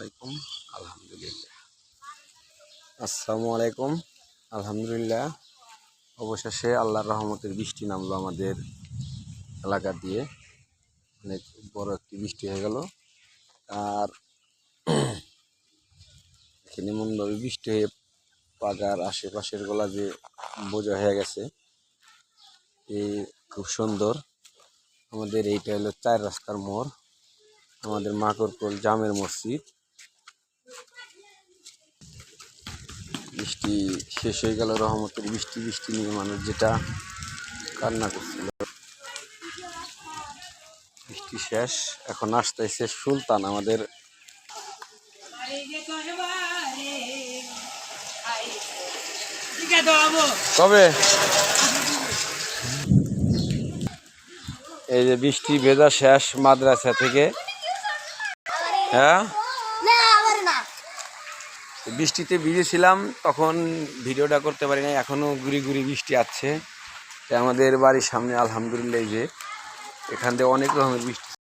আলাইকুম। আলহামদুলিল্লাহ। আসসালামু আলাইকুম। আলহামদুলিল্লাহ, অবশেষে আল্লাহর রহমতের বৃষ্টি নামলো আমাদের এলাকা দিয়ে। অনেক বড় একটি বৃষ্টি হয়ে গেল। আর এখানে এমনভাবে বৃষ্টি হয়ে পাগার আশেপাশের গোলা যে বোঝা হয়ে গেছে, এই খুব সুন্দর। আমাদের এইটা হলো 4 রাস্তার মোড়, আমাদের মাকড়কোল জামের মসজিদ। বৃষ্টি শেষ হয়ে গেল, রহমতের বৃষ্টি। বৃষ্টি নিয়ে মানুষ যেটা কান্না করছিল, বৃষ্টি শেষ। এখন আসতেছে সুলতান আমাদের। কবে এই যে বৃষ্টি ভেজা শেষ মাদ্রাসা থেকে। হ্যাঁ, বৃষ্টিতে ভিজেছিলাম, তখন ভিডিওটা করতে পারি না। এখনও গুড়ি গুড়ি বৃষ্টি আছে। আমাদের বাড়ির সামনে আলহামদুলিল্লাহ, এই যে এখান থেকে অনেক রকমের বৃষ্টি।